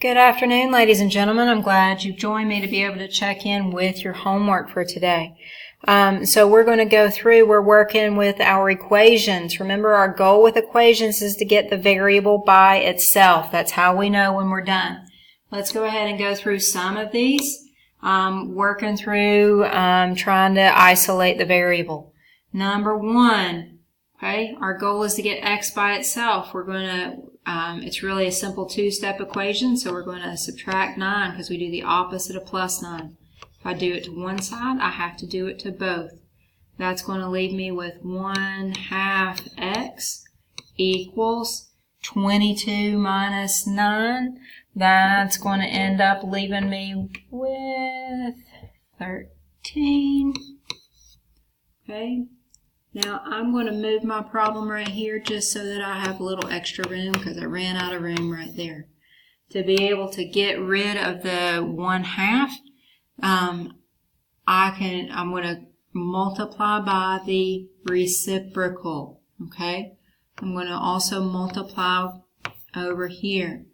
Good afternoon, ladies and gentlemen. I'm glad you've joined me to be able to check in with your homework for today. So we're going to go through, we're working with our equations. Remember, our goal with equations is to get the variable by itself. That's how we know when we're done. Let's go ahead and go through some of these, working through trying to isolate the variable. Number one, okay, our goal is to get x by itself. We're going to it's really a simple two-step equation, so we're going to subtract 9 because we do the opposite of plus 9. If I do it to one side, I have to do it to both. That's going to leave me with 1/2 x equals 22 minus 9. That's going to end up leaving me with 13. Okay. Now, I'm going to move my problem right here just so that I have a little extra room because I ran out of room right there. To be able to get rid of the 1/2, I'm going to multiply by the reciprocal, okay? I'm going to also multiply over here.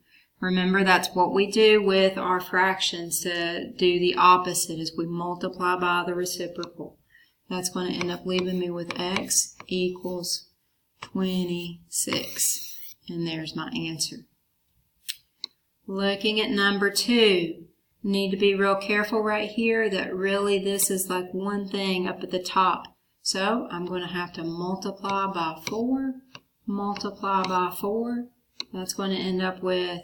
Remember, that's what we do with our fractions. To do the opposite is we multiply by the reciprocal. That's going to end up leaving me with x equals 26. And there's my answer. Looking at number 2, need to be real careful right here that really this is like one thing up at the top. So I'm going to have to multiply by 4, multiply by 4. That's going to end up with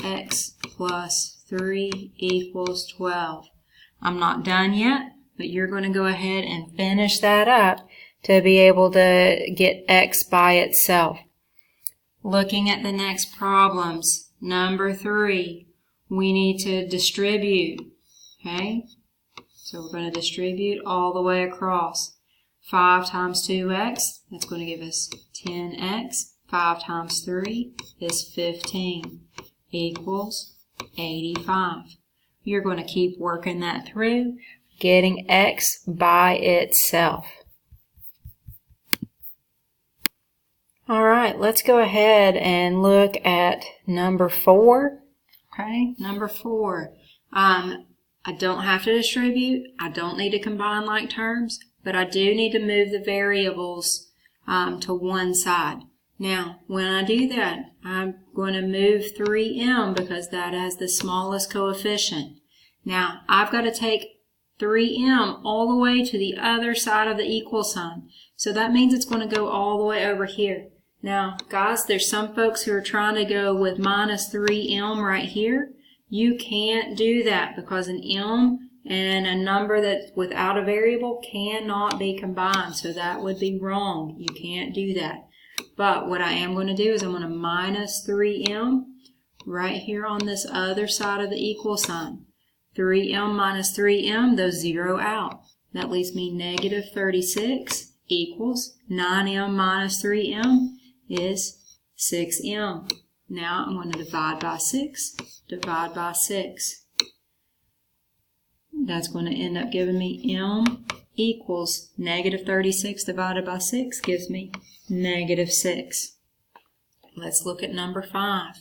x plus 3 equals 12. I'm not done yet, but you're going to go ahead and finish that up to be able to get x by itself. Looking at the next problems, number 3, we need to distribute, okay? So we're going to distribute all the way across. 5 times 2x, that's going to give us 10x. 5 times 3 is 15, equals 85. You're going to keep working that through, getting x by itself. All right, let's go ahead and look at number 4. Okay, number 4. I don't have to distribute. I don't need to combine like terms, but I do need to move the variables to one side. Now, when I do that, I'm going to move 3m because that has the smallest coefficient. Now, I've got to take 3m all the way to the other side of the equal sign. So that means it's going to go all the way over here. Now, guys, there's some folks who are trying to go with minus 3m right here. You can't do that because an m and a number that's without a variable cannot be combined. So that would be wrong. You can't do that. But what I am going to do is I'm going to minus 3m right here on this other side of the equal sign. 3m minus 3m, those zero out. That leaves me negative 36 equals 9m minus 3m is 6m. Now I'm going to divide by 6, divide by 6. That's going to end up giving me m equals negative 36 divided by 6 gives me negative 6. Let's look at number 5.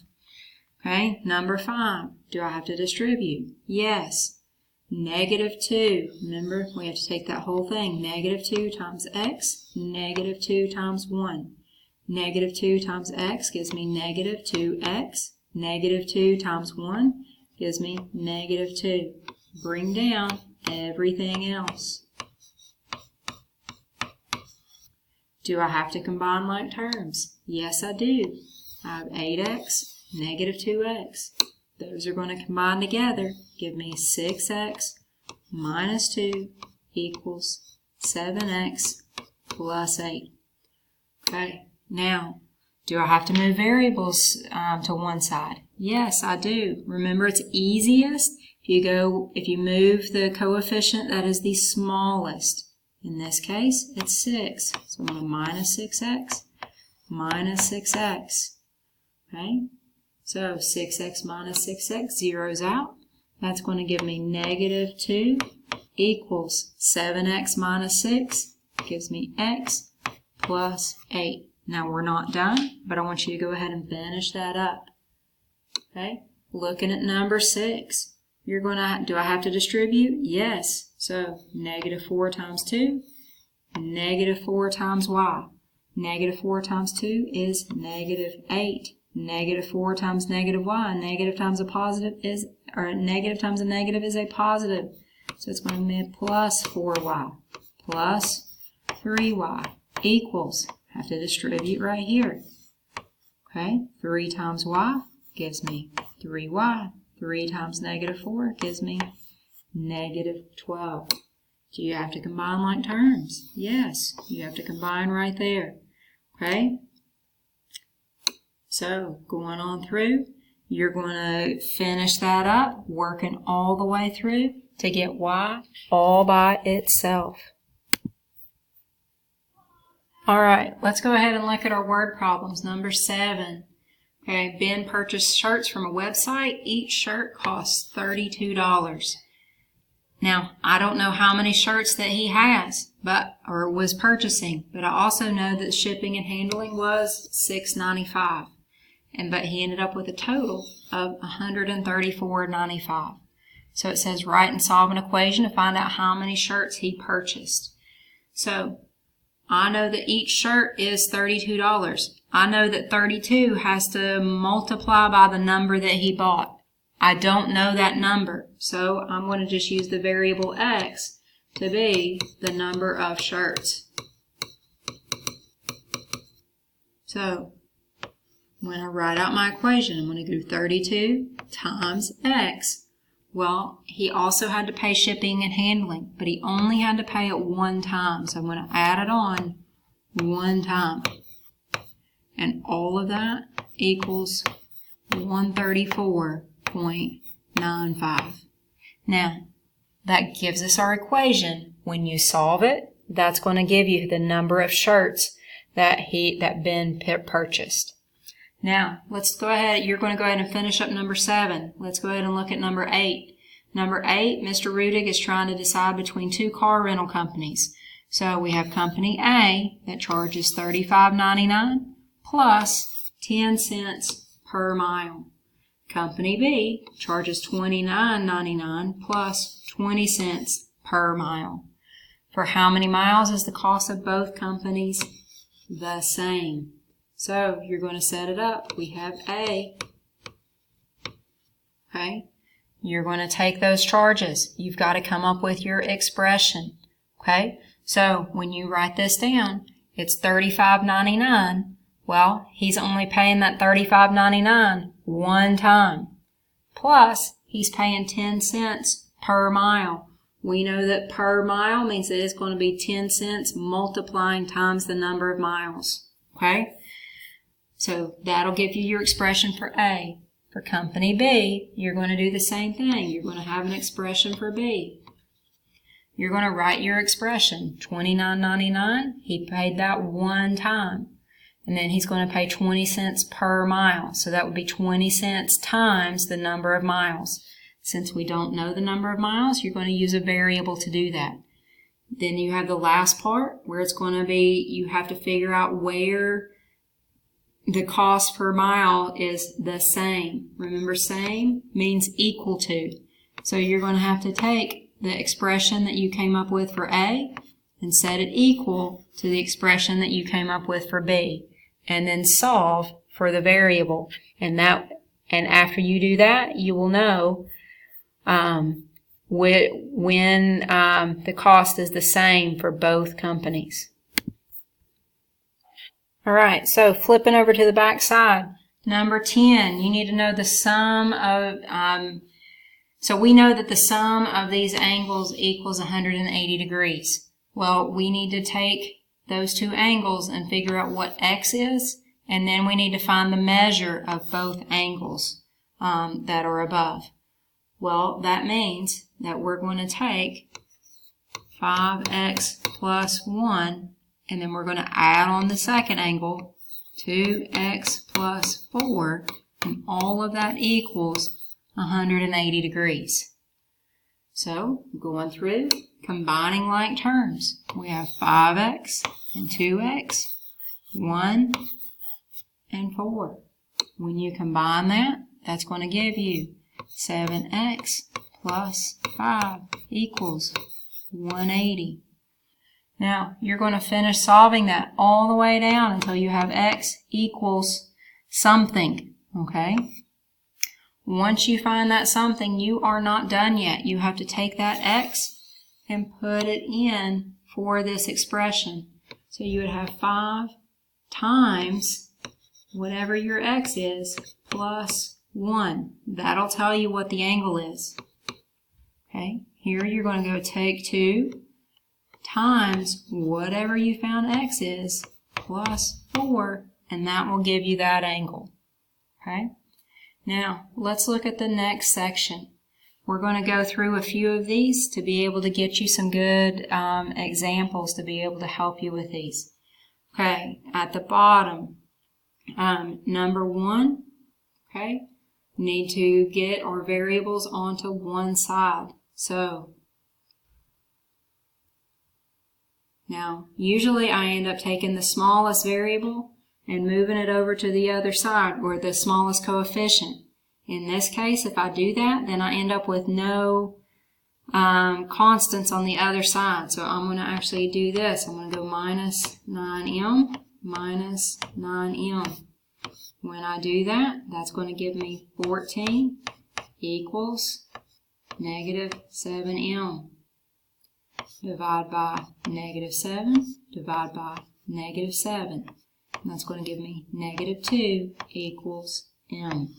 Okay, number 5. Do I have to distribute? Yes. Negative 2. Remember, we have to take that whole thing. Negative 2 times x, negative 2 times 1. Negative 2 times x gives me negative 2x. Negative 2 times 1 gives me negative 2. Bring down everything else. Do I have to combine like terms? Yes, I do. I have 8x. Negative 2x. Those are going to combine together. Give me 6x minus 2 equals 7x plus 8. Okay, now, do I have to move variables to one side? Yes, I do. Remember, it's easiest if you move the coefficient that is the smallest. In this case, it's 6. So I'm going to minus 6x minus 6x. Okay? So 6x minus 6x zeroes out. That's going to give me negative 2 equals 7x minus 6 gives me x plus 8. Now we're not done, but I want you to go ahead and finish that up. Okay? looking at number 6, you're going to, do I have to distribute? Yes. So negative 4 times 2, negative 4 times y. Negative 4 times 2 is negative 8. Negative 4 times negative y. Negative times a positive is, or negative times a negative is a positive. So it's going to be plus 4y plus 3y equals, have to distribute right here. Okay, 3 times y gives me 3y. 3 times negative 4 gives me negative 12. Do you have to combine like terms? Yes, you have to combine right there. Okay? So, going on through, you're going to finish that up, working all the way through to get y all by itself. All right, let's go ahead and look at our word problems. Number 7. Okay, Ben purchased shirts from a website. Each shirt costs $32. Now, I don't know how many shirts that he has, or was purchasing, but I also know that shipping and handling was $6.95. But he ended up with a total of $134.95. So it says write and solve an equation to find out how many shirts he purchased. So I know that each shirt is $32. I know that 32 has to multiply by the number that he bought. I don't know that number, so I'm going to just use the variable x to be the number of shirts. So when I write out my equation, I'm going to do 32 times x. Well, he also had to pay shipping and handling, but he only had to pay it one time. So I'm going to add it on one time. And all of that equals 134.95. Now, that gives us our equation. When you solve it, that's going to give you the number of shirts that Ben purchased. Now, let's go ahead. You're going to go ahead and finish up number 7. Let's go ahead and look at number 8. Number 8, Mr. Rudig is trying to decide between 2 car rental companies. So we have company A that charges $35.99 plus 10 cents per mile. Company B charges $29.99 plus 20 cents per mile. For how many miles is the cost of both companies the same? So you're going to set it up. We have A. Okay. You're going to take those charges. You've got to come up with your expression. Okay. So when you write this down, it's $35.99. Well, he's only paying that $35.99 one time. Plus, he's paying 10 cents per mile. We know that per mile means that it's going to be 10 cents multiplying times the number of miles. Okay? So that'll give you your expression for A. For company B, you're going to do the same thing. You're going to have an expression for B. You're going to write your expression. $29.99, he paid that one time. And then he's going to pay 20 cents per mile. So that would be 20 cents times the number of miles. Since we don't know the number of miles, you're going to use a variable to do that. Then you have the last part where it's going to be, you have to figure out where the cost per mile is the same. Remember, same means equal to. So you're going to have to take the expression that you came up with for A and set it equal to the expression that you came up with for B. And then solve for the variable. And after you do that, you will know when the cost is the same for both companies. All right, so flipping over to the back side, number 10, you need to know the sum of, so we know that the sum of these angles equals 180 degrees. Well, we need to take those two angles and figure out what x is, and then we need to find the measure of both angles that are above. Well, that means that we're going to take 5x plus 1, and then we're going to add on the second angle, 2x plus 4, and all of that equals 180 degrees. So, going through, combining like terms. We have 5x and 2x, 1 and 4. When you combine that, that's going to give you 7x plus 5 equals 180. Now, you're going to finish solving that all the way down until you have x equals something, okay? Once you find that something, you are not done yet. You have to take that x and put it in for this expression. So you would have 5 times whatever your x is plus 1. That'll tell you what the angle is. Okay, here you're going to go take 2 times whatever you found x is plus 4, and that will give you that angle. Okay, now let's look at the next section. We're going to go through a few of these to be able to get you some good examples to be able to help you with these. Okay, at the bottom, number 1, okay, need to get our variables onto one side. So, now, usually I end up taking the smallest variable and moving it over to the other side, or the smallest coefficient. In this case, if I do that, then I end up with no constants on the other side. So I'm going to actually do this. I'm going to go minus 9m minus 9m. When I do that, that's going to give me 14 equals negative 7m. Divide by negative 7, divide by negative 7. And that's going to give me negative 2 equals m.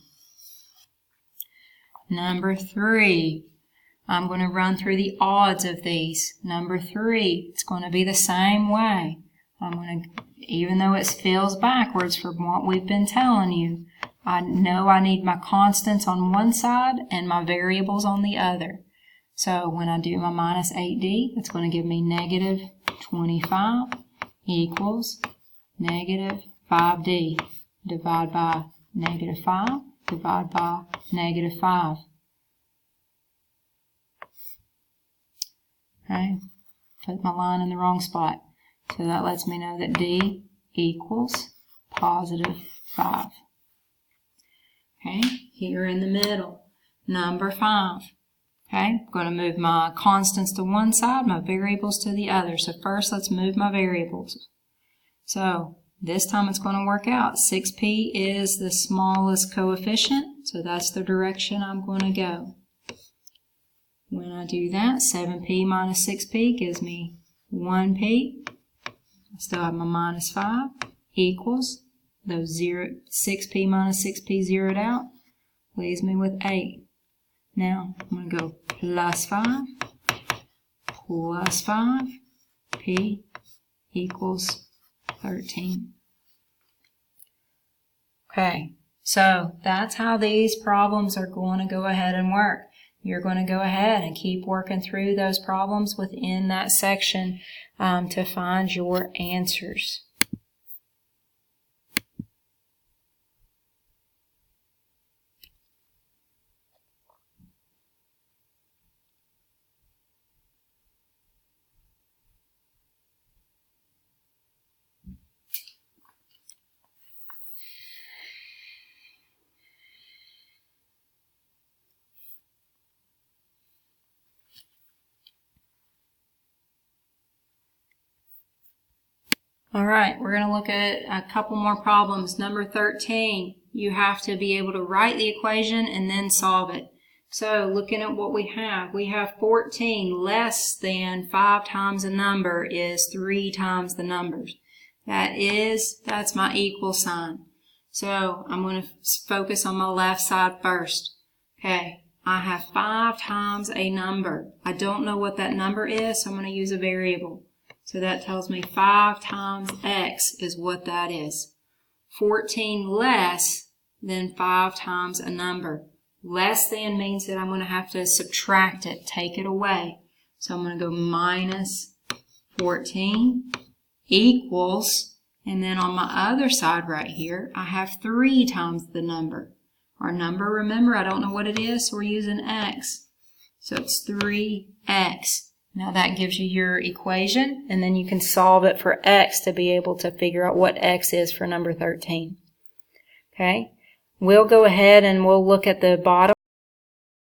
Number 3, I'm going to run through the odds of these. Number 3, it's going to be the same way. I'm going to, even though it feels backwards from what we've been telling you, I know I need my constants on one side and my variables on the other. So when I do my minus 8d, it's going to give me negative 25 equals negative 5d. Divide by negative 5, divide by negative 5. Okay, put my line in the wrong spot. So that lets me know that d equals positive 5. Okay, here in the middle, number 5. Okay, I'm going to move my constants to one side, my variables to the other. So first, let's move my variables. So this time it's going to work out. 6p is the smallest coefficient, so that's the direction I'm going to go. When I do that, 7p minus 6p gives me 1p. I still have my minus 5 equals those 6p minus 6p zeroed out, leaves me with 8. Now I'm going to go plus 5, p equals 13. Okay, so that's how these problems are going to go ahead and work. You're going to go ahead and keep working through those problems within that section to find your answers. All right, we're going to look at a couple more problems. Number 13, you have to be able to write the equation and then solve it. So looking at what we have 14 less than 5 times a number is 3 times the numbers. That's my equal sign. So I'm going to focus on my left side first. Okay, I have 5 times a number. I don't know what that number is, so I'm going to use a variable. So that tells me 5 times x is what that is. 14 less than 5 times a number. Less than means that I'm going to have to subtract it, take it away. So I'm going to go minus 14 equals, and then on my other side right here, I have 3 times the number. Our number, remember, I don't know what it is, so we're using x. So it's 3x. Now that gives you your equation, and then you can solve it for x to be able to figure out what x is for number 13. Okay? we'll go ahead and we'll look at the bottom